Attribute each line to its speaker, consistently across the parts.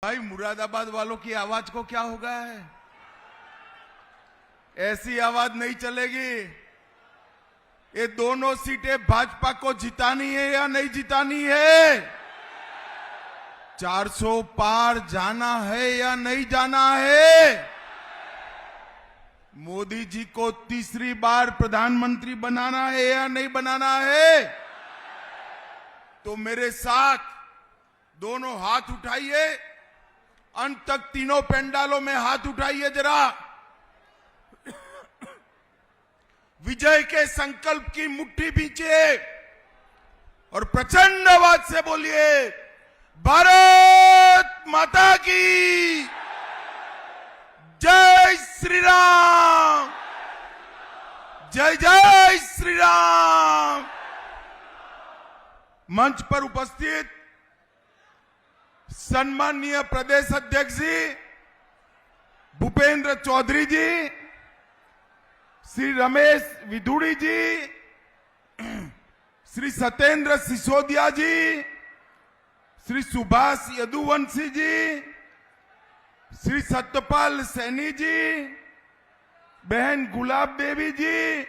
Speaker 1: भाई मुरादाबाद वालों की आवाज को क्या हो गया है? ऐसी आवाज नहीं चलेगी। ये दोनों सीटें भाजपा को जितानी है या नहीं जितानी है? 400 पार जाना है या नहीं जाना है? मोदी जी को तीसरी बार प्रधानमंत्री बनाना है या नहीं बनाना है? तो मेरे साथ दोनों हाथ उठाइए, अंत तक तीनों पंडालों में हाथ उठाइए जरा। विजय के संकल्प की मुट्ठी बींचिए और प्रचंड आवाज से बोलिए, भारत माता की जय श्री राम, जय जय श्री राम। मंच पर उपस्थित सम्माननीय प्रदेश अध्यक्ष जी भूपेंद्र चौधरी जी, श्री रमेश विधुड़ी जी, श्री सत्येंद्र सिसोदिया जी, श्री सुभाष यदुवंशी जी, श्री सत्यपाल सैनी जी, बहन गुलाब देवी जी,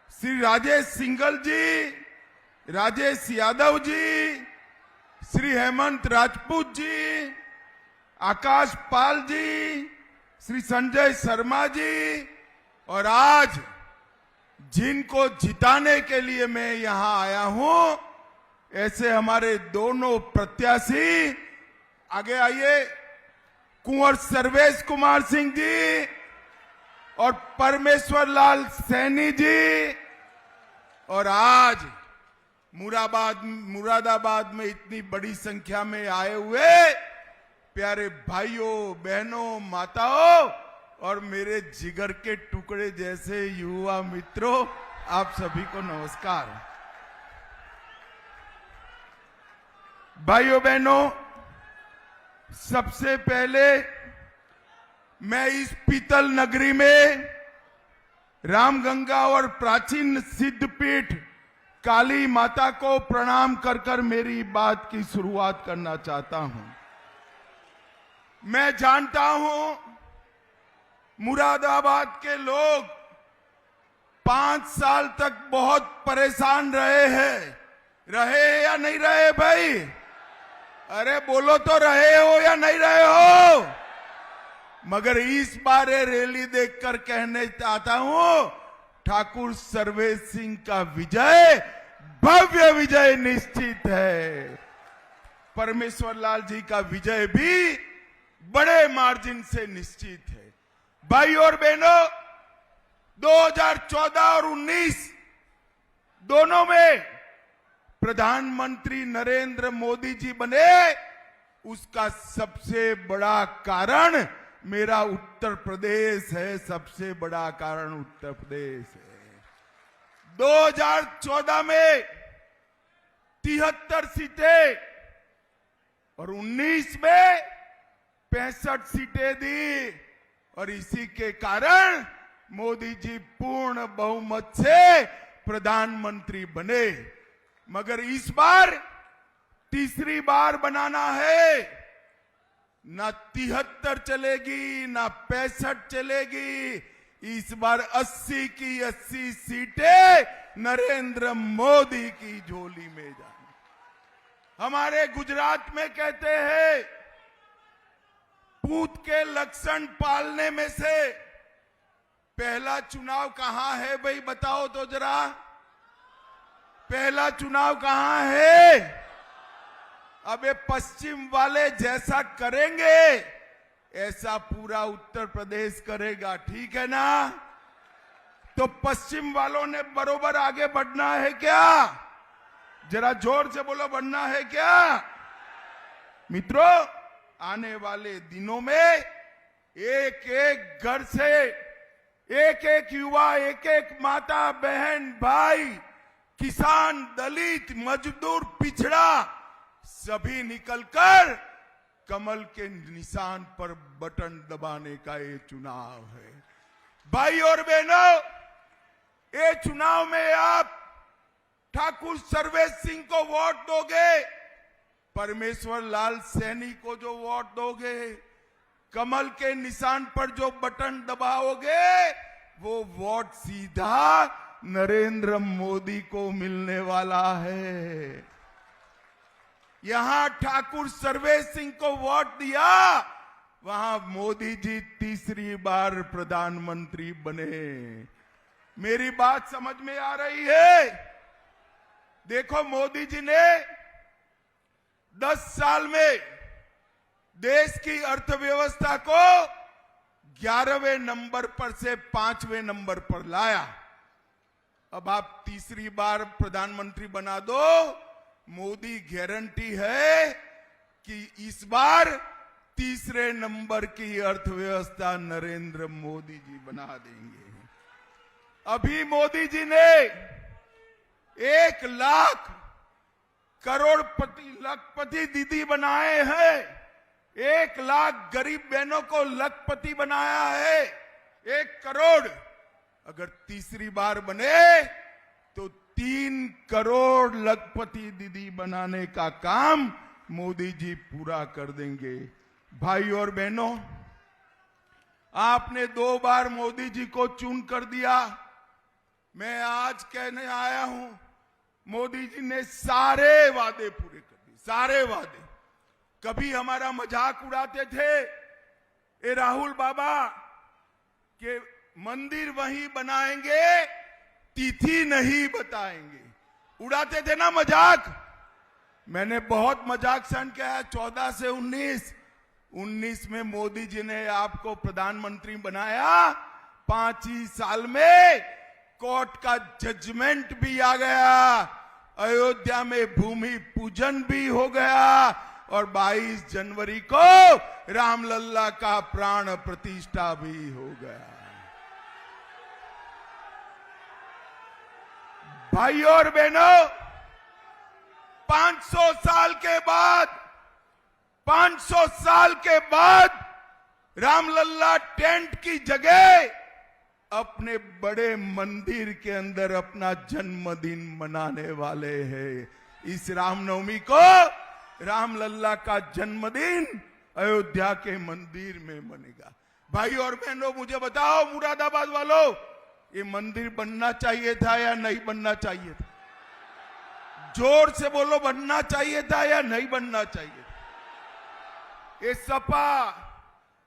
Speaker 1: श्री राजेश सिंघल जी, राजेश यादव जी, श्री हेमंत राजपूत जी, आकाश पाल जी, श्री संजय शर्मा जी, और आज जिनको जिताने के लिए मैं यहां आया हूं, ऐसे हमारे दोनों प्रत्याशी, आगे आइए, कुंवर सर्वेश कुमार सिंह जी और परमेश्वर लाल सैनी जी। और आज मुरादाबाद में इतनी बड़ी संख्या में आए हुए प्यारे भाइयों बहनों माताओं और मेरे जिगर के टुकड़े जैसे युवा मित्रों, आप सभी को नमस्कार। भाइयों बहनों, सबसे पहले मैं इस पीतल नगरी में रामगंगा और प्राचीन सिद्धपीठ काली माता को प्रणाम कर कर मेरी बात की शुरुआत करना चाहता हूं। मैं जानता हूं मुरादाबाद के लोग 5 साल तक बहुत परेशान रहे या नहीं रहे भाई? अरे बोलो तो, रहे हो या नहीं रहे हो? मगर इस बार ये रैली देखकर कहने चाहता हूं, ठाकुर सर्वेश सिंह का विजय, भव्य विजय निश्चित है। परमेश्वर लाल जी का विजय भी बड़े मार्जिन से निश्चित है। भाई और बहनों, 2014 और 19 दोनों में प्रधानमंत्री नरेंद्र मोदी जी बने, उसका सबसे बड़ा कारण मेरा उत्तर प्रदेश है। सबसे बड़ा कारण उत्तर प्रदेश है। 2014 में 73 सीटें और 19 में 65 सीटें दी और इसी के कारण मोदी जी पूर्ण बहुमत से प्रधानमंत्री बने। मगर इस बार तीसरी बार बनाना है। ना 73 चलेगी, ना 65 चलेगी। इस बार 80 की 80 सीटें नरेंद्र मोदी की झोली में जाएंगी। हमारे गुजरात में कहते हैं, पूत के लक्षण पालने में से पहला चुनाव कहां है भाई? बताओ तो जरा, पहला चुनाव कहां है? अब ये पश्चिम वाले जैसा करेंगे ऐसा पूरा उत्तर प्रदेश करेगा, ठीक है ना? तो पश्चिम वालों ने बरोबर आगे बढ़ना है क्या? जरा जोर से बोलो, बढ़ना है क्या? मित्रों, आने वाले दिनों में एक एक घर से एक एक युवा, एक एक माता बहन भाई, किसान, दलित, मजदूर, पिछड़ा, सभी निकलकर कमल के निशान पर बटन दबाने का ये चुनाव है। भाई और बहनों, ये चुनाव में आप ठाकुर सर्वेश सिंह को वोट दोगे परमेश्वर लाल सैनी को जो वोट दोगे, कमल के निशान पर जो बटन दबाओगे, वो वोट सीधा नरेंद्र मोदी को मिलने वाला है। यहां ठाकुर सर्वेश सिंह को वोट दिया, वहां मोदी जी तीसरी बार प्रधानमंत्री बने। मेरी बात समझ में आ रही है? देखो, मोदी जी ने 10 साल में देश की अर्थव्यवस्था को 11वें नंबर पर से 5वें नंबर पर लाया। अब आप तीसरी बार प्रधानमंत्री बना दो, मोदी गारंटी है कि इस बार तीसरे नंबर की अर्थव्यवस्था नरेंद्र मोदी जी बना देंगे। अभी मोदी जी ने 1 लाख करोड़पति लखपति दीदी बनाए हैं, 1 लाख गरीब बहनों को लखपति बनाया है, 1 करोड़। अगर तीसरी बार बने तो 3 करोड़ लखपति दीदी बनाने का काम मोदी जी पूरा कर देंगे। भाई और बहनों, आपने 2 बार मोदी जी को चुन कर दिया। मैं आज कहने आया हूं, मोदी जी ने सारे वादे पूरे कर दिए, सारे वादे। कभी हमारा मजाक उड़ाते थे, ए राहुल बाबा के मंदिर वहीं बनाएंगे, तिथि नहीं बताएंगे, उड़ाते थे ना मजाक। मैंने बहुत मजाक सहन किया। 14 से 19 में मोदी जी ने आपको प्रधानमंत्री बनाया। 5 ही साल में कोर्ट का जजमेंट भी आ गया, अयोध्या में भूमि पूजन भी हो गया और 22 जनवरी को रामलल्ला का प्राण प्रतिष्ठा भी हो गया। भाई और बहनों, 500 साल के बाद रामलल्ला टेंट की जगह अपने बड़े मंदिर के अंदर अपना जन्मदिन मनाने वाले हैं। इस रामनवमी को रामलल्ला का जन्मदिन अयोध्या के मंदिर में मनेगा। भाई और बहनों, मुझे बताओ मुरादाबाद वालों, ये मंदिर बनना चाहिए था या नहीं बनना चाहिए था? जोर से बोलो, बनना चाहिए था या नहीं बनना चाहिए था? ये सपा,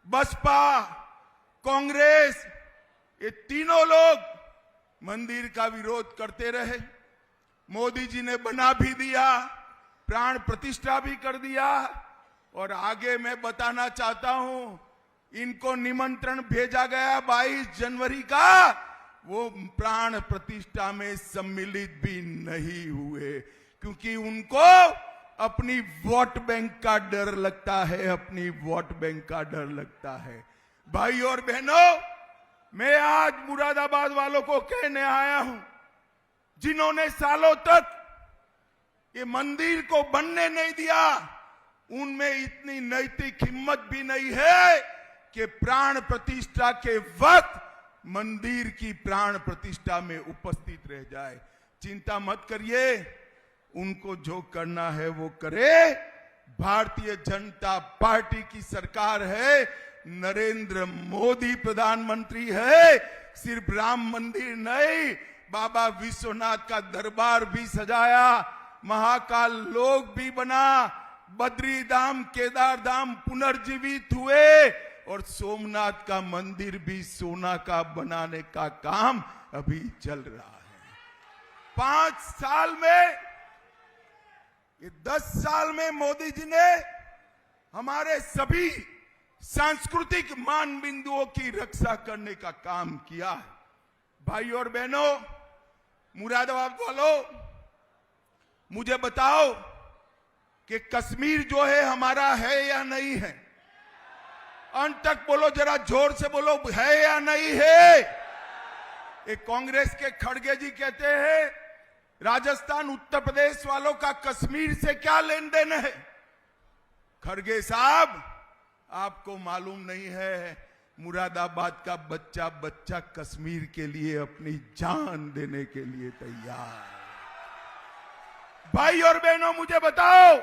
Speaker 1: बसपा, कांग्रेस, ये तीनों लोग मंदिर का विरोध करते रहे। मोदी जी ने बना भी दिया, प्राण प्रतिष्ठा भी कर दिया। और आगे मैं बताना चाहता हूं, इनको निमंत्रण भेजा गया 22 जनवरी का, वो प्राण प्रतिष्ठा में सम्मिलित भी नहीं हुए, क्योंकि उनको अपनी वोट बैंक का डर लगता है, अपनी वोट बैंक का डर लगता है। भाई और बहनों, मैं आज मुरादाबाद वालों को कहने आया हूं, जिन्होंने सालों तक ये मंदिर को बनने नहीं दिया, उनमें इतनी नैतिक हिम्मत भी नहीं है कि प्राण प्रतिष्ठा के वक्त मंदिर की प्राण प्रतिष्ठा में उपस्थित रह जाए। चिंता मत करिए, उनको जो करना है वो करे। भारतीय जनता पार्टी की सरकार है, नरेंद्र मोदी प्रधानमंत्री है। सिर्फ राम मंदिर नहीं, बाबा विश्वनाथ का दरबार भी सजाया, महाकाल लोक भी बना, बद्री धाम, केदार धाम पुनर्जीवित हुए और सोमनाथ का मंदिर भी सोना का बनाने का काम अभी चल रहा है। 5 साल में, ये 10 साल में मोदी जी ने हमारे सभी सांस्कृतिक मान बिंदुओं की रक्षा करने का काम किया है। भाई और बहनों, मुरादाबाद वालों, मुझे बताओ कि कश्मीर जो है हमारा है या नहीं है? अंत तक बोलो, जरा जोर से बोलो, है या नहीं है? एक कांग्रेस के खड़गे जी कहते हैं राजस्थान उत्तर प्रदेश वालों का कश्मीर से क्या लेन देन है? खड़गे साहब, आपको मालूम नहीं है, मुरादाबाद का बच्चा बच्चा कश्मीर के लिए अपनी जान देने के लिए तैयार। भाई और बहनों, मुझे बताओ,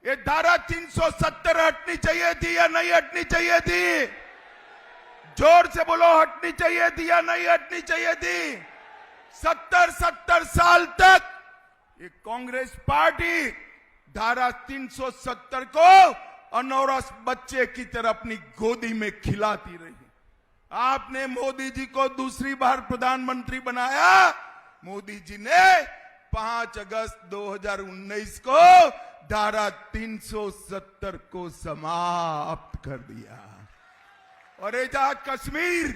Speaker 1: ये धारा 370 हटनी चाहिए थी या नहीं हटनी चाहिए थी? जोर से बोलो, हटनी चाहिए थी या नहीं हटनी चाहिए थी? 70 साल तक ये कांग्रेस पार्टी धारा 370 को अनौरस बच्चे की तरह अपनी गोदी में खिलाती रही। आपने मोदी जी को दूसरी बार प्रधानमंत्री बनाया। मोदी जी ने 5 अगस्त 2019 को धारा 370 को समाप्त कर दिया। और ये जहां कश्मीर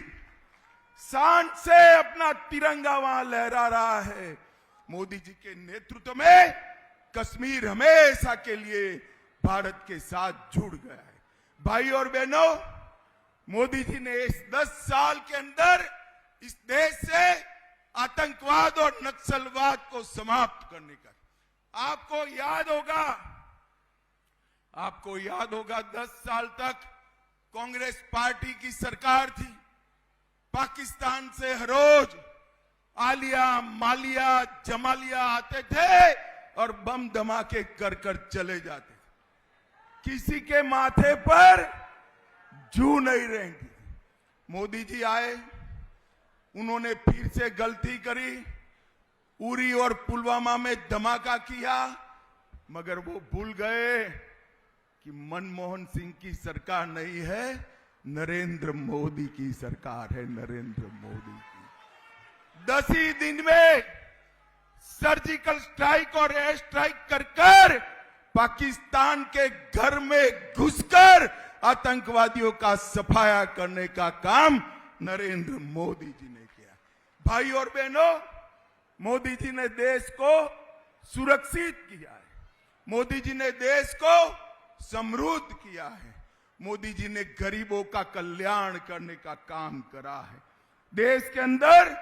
Speaker 1: शान से अपना तिरंगा वहां लहरा रहा है, मोदी जी के नेतृत्व में कश्मीर हमेशा के लिए भारत के साथ जुड़ गया है। भाई और बहनों, मोदी जी ने इस 10 साल के अंदर इस देश से आतंकवाद और नक्सलवाद को समाप्त करने का, आपको याद होगा 10 साल तक कांग्रेस पार्टी की सरकार थी। पाकिस्तान से हर रोज आलिया, मालिया, जमालिया आते थे और बम धमाके कर चले जाते थे। किसी के माथे पर जू नहीं रहेंगी। मोदी जी आए, उन्होंने फिर से गलती करी, उरी और पुलवामा में धमाका किया, मगर वो भूल गए कि मनमोहन सिंह की सरकार नहीं है, नरेंद्र मोदी की सरकार है। नरेंद्र मोदी की 10 ही दिन में सर्जिकल स्ट्राइक और एयर स्ट्राइक कर पाकिस्तान के घर में घुसकर आतंकवादियों का सफाया करने का काम नरेंद्र मोदी जी ने किया। भाई और बहनों, मोदी जी ने देश को सुरक्षित किया है। मोदी जी ने देश को समृद्ध किया है। मोदी जी ने गरीबों का कल्याण करने का काम करा है। देश के अंदर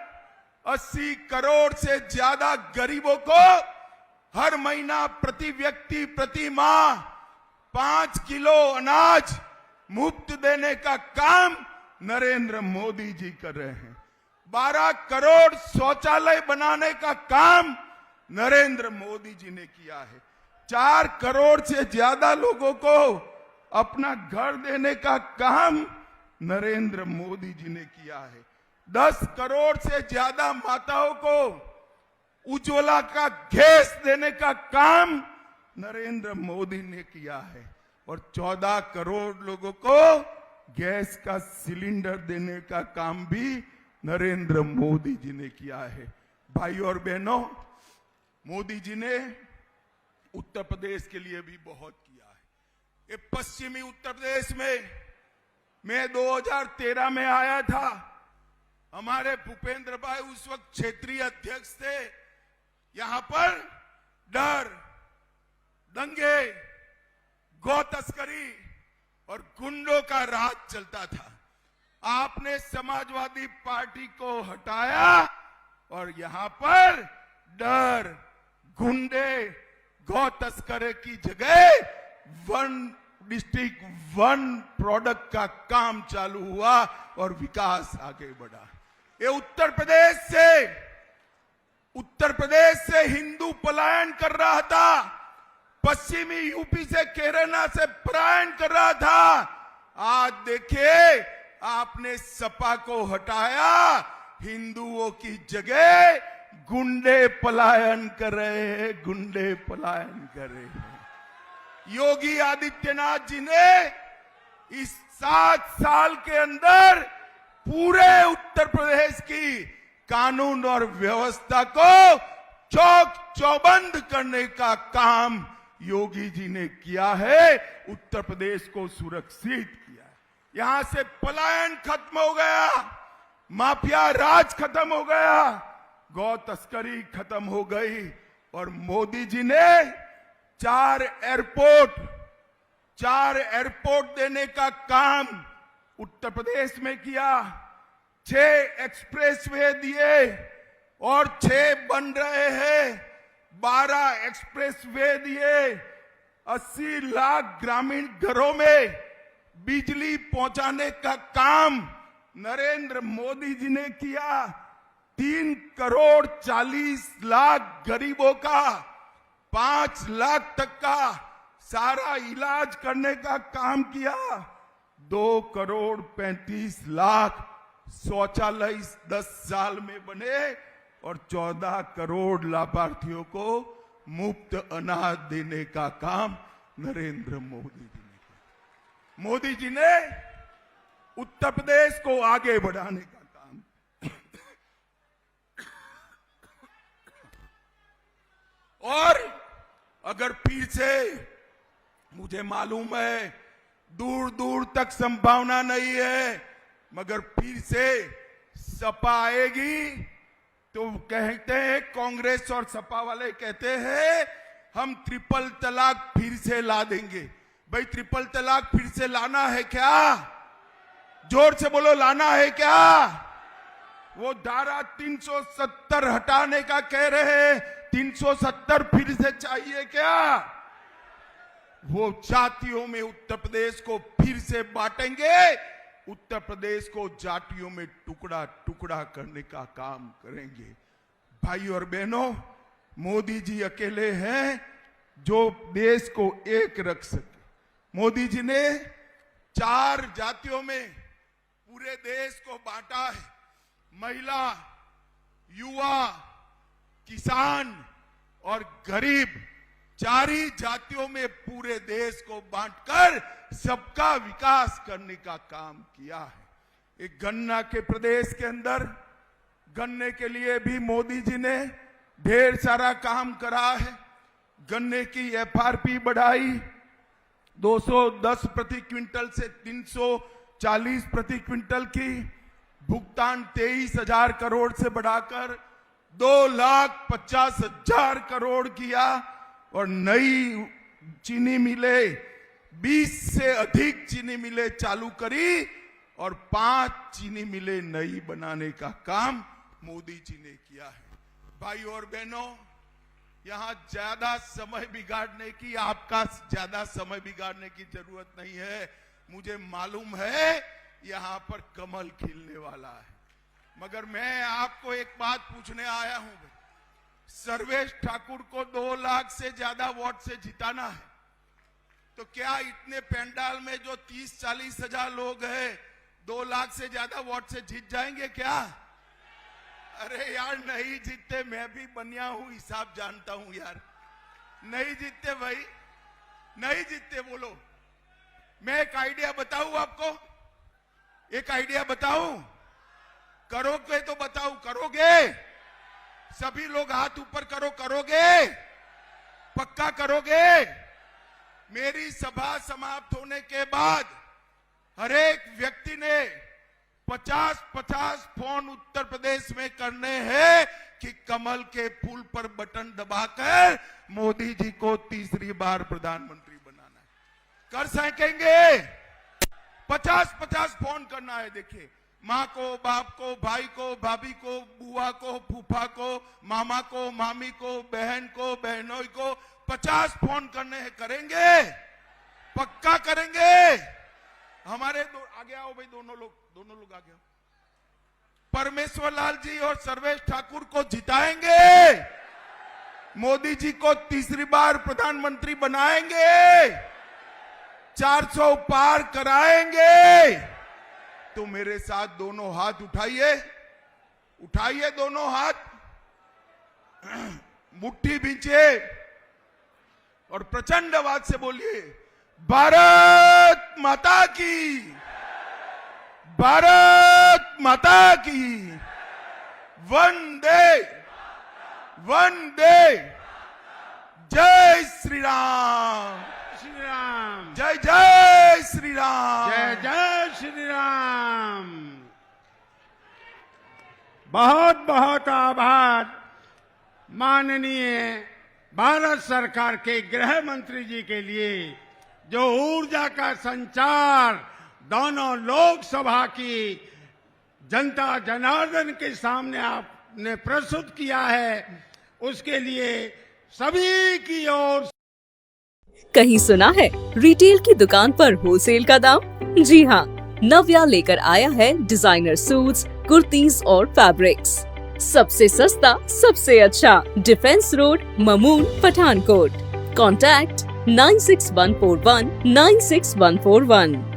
Speaker 1: 80 करोड़ से ज्यादा गरीबों को हर महीना प्रति व्यक्ति प्रति माह 5 किलो अनाज मुफ्त देने का काम नरेंद्र मोदी जी कर रहे हैं। 12 करोड़ शौचालय बनाने का काम नरेंद्र मोदी जी ने किया है। 4 करोड़ से ज्यादा लोगों को अपना घर देने का काम नरेंद्र मोदी जी ने किया है। 10 करोड़ से ज्यादा माताओं को उज्ज्वला का गैस देने का काम नरेंद्र मोदी ने किया है और 14 करोड़ लोगों को गैस का सिलेंडर देने का काम भी नरेंद्र मोदी जी ने किया है। भाई और बहनों, मोदी जी ने उत्तर प्रदेश के लिए भी बहुत किया है। ये पश्चिमी उत्तर प्रदेश में मैं 2013 में आया था। हमारे भूपेंद्र भाई उस वक्त क्षेत्रीय अध्यक्ष थे। यहां पर डर, दंगे, गौ तस्करी और गुंडों का राज चलता था। आपने समाजवादी पार्टी को हटाया और यहां पर डर, गुंडे, गौ तस्करी की जगह 1 डिस्ट्रिक्ट 1 प्रोडक्ट का काम चालू हुआ और विकास आगे बढ़ा। ये उत्तर प्रदेश से हिंदू पलायन कर रहा था। पश्चिमी यूपी से केरला से पलायन कर रहा था। आज देखिए, आपने सपा को हटाया, हिंदुओं की जगह गुंडे पलायन कर रहे हैं, गुंडे पलायन कर रहे हैं। योगी आदित्यनाथ जी ने इस 7 साल के अंदर पूरे उत्तर प्रदेश की कानून और व्यवस्था को चौक चौबंद करने का काम योगी जी ने किया है। उत्तर प्रदेश को सुरक्षित किया है। यहां से पलायन खत्म हो गया, माफिया राज खत्म हो गया, गौ तस्करी खत्म हो गई और मोदी जी ने 4 एयरपोर्ट देने का काम उत्तर प्रदेश में किया। 6 एक्सप्रेसवे दिए और 6 बन रहे हैं। 12 एक्सप्रेसवे दिए। 80 लाख ग्रामीण घरों में बिजली पहुंचाने का काम नरेंद्र मोदी जी ने किया। 3 करोड़ 40 लाख गरीबों का 5 लाख तक का सारा इलाज करने का काम किया। 2,35,00,000 शौचालय 10 साल में बने और 14 करोड़ लाभार्थियों को मुफ्त अनाज देने का काम नरेंद्र मोदी जी ने किया। मोदी जी ने उत्तर प्रदेश को आगे बढ़ाने का काम। और अगर फिर से, मुझे मालूम है दूर दूर तक संभावना नहीं है, मगर फिर से सपा आएगी तो कहते हैं, कांग्रेस और सपा वाले कहते हैं हम ट्रिपल तलाक फिर से ला देंगे। भाई ट्रिपल तलाक फिर से लाना है क्या? जोर से बोलो, लाना है क्या? वो धारा 370 हटाने का कह रहे हैं, 370 फिर से चाहिए क्या? वो जातियों में उत्तर प्रदेश को फिर से बांटेंगे, उत्तर प्रदेश को जातियों में टुकड़ा टुकड़ा करने का काम करेंगे। भाई और बहनों, मोदी जी अकेले हैं जो देश को एक रख सके। मोदी जी ने 4 जातियों में पूरे देश को बांटा है। महिला, युवा, किसान और गरीब, 4 ही जातियों में पूरे देश को बांटकर सबका विकास करने का काम किया है। एक गन्ना के प्रदेश के अंदर गन्ने के लिए भी मोदी जी ने ढेर सारा काम करा है। गन्ने की एफआरपी बढ़ाई 210 प्रति क्विंटल से 340 प्रति क्विंटल की, भुगतान 23,000 करोड़ से बढ़ाकर 2,50,000 करोड़ किया और नई चीनी मिलें 20 से अधिक चीनी मिलें चालू करी और 5 चीनी मिलें नई बनाने का काम मोदी जी ने किया है। भाई और बहनों, यहां ज्यादा समय बिगाड़ने की, आपका ज्यादा समय बिगाड़ने की जरूरत नहीं है। मुझे मालूम है यहां पर कमल खिलने वाला है, मगर मैं आपको एक बात पूछने आया हूं। सर्वेश ठाकुर को 2 लाख से ज्यादा वोट से जिताना है, तो क्या इतने पंडाल में जो 30-40 हजार लोग हैं 2 लाख से ज्यादा वोट से जीत जाएंगे क्या? अरे यार नहीं जीतते, मैं भी बनिया हूं, हिसाब जानता हूं यार। नहीं जीतते भाई, नहीं जीतते। बोलो, मैं एक आइडिया बताऊं आपको, एक आइडिया बताऊं? करोगे तो बताओ, करोगे? सभी लोग हाथ ऊपर करो, करोगे? पक्का करोगे? मेरी सभा समाप्त होने के बाद हर एक व्यक्ति ने 50-50 फोन उत्तर प्रदेश में करने हैं कि कमल के फूल पर बटन दबाकर मोदी जी को तीसरी बार प्रधानमंत्री बनाना है। कर सकेंगे? 50-50 फोन करना है। देखिए, माँ को, बाप को, भाई को, भाभी को, बुआ को, फूफा को, मामा को, मामी को, बहन को, बहनों को 50 फोन करने हैं। करेंगे? पक्का करेंगे? हमारे आगे आओ भाई, दोनों लोग आगे आओ। परमेश्वर लाल जी और सर्वेश ठाकुर को जिताएंगे, मोदी जी को तीसरी बार प्रधानमंत्री बनाएंगे, 400 पार कराएंगे। तो मेरे साथ दोनों हाथ उठाइए, उठाइए दोनों हाथ, मुट्ठी भींचिए और प्रचंड आवाज से बोलिए, भारत माता की, भारत माता की, वंदे वंदे, जय श्री राम,
Speaker 2: श्री राम,
Speaker 1: जय जय श्री राम,
Speaker 2: जय जय श्री राम। बहुत बहुत आभार माननीय भारत सरकार के गृह मंत्री जी के लिए, जो ऊर्जा का संचार दोनों लोकसभा की जनता जनार्दन के सामने आपने प्रस्तुत किया है, उसके लिए सभी की ओर।
Speaker 3: कहीं सुना है रिटेल की दुकान पर होलसेल का दाम? जी हाँ, नव्या लेकर आया है डिजाइनर सूट्स, कुर्तीज और फैब्रिक्स। सबसे सस्ता, सबसे अच्छा, defence road, Mamun, Pathankot. Contact 9614196141।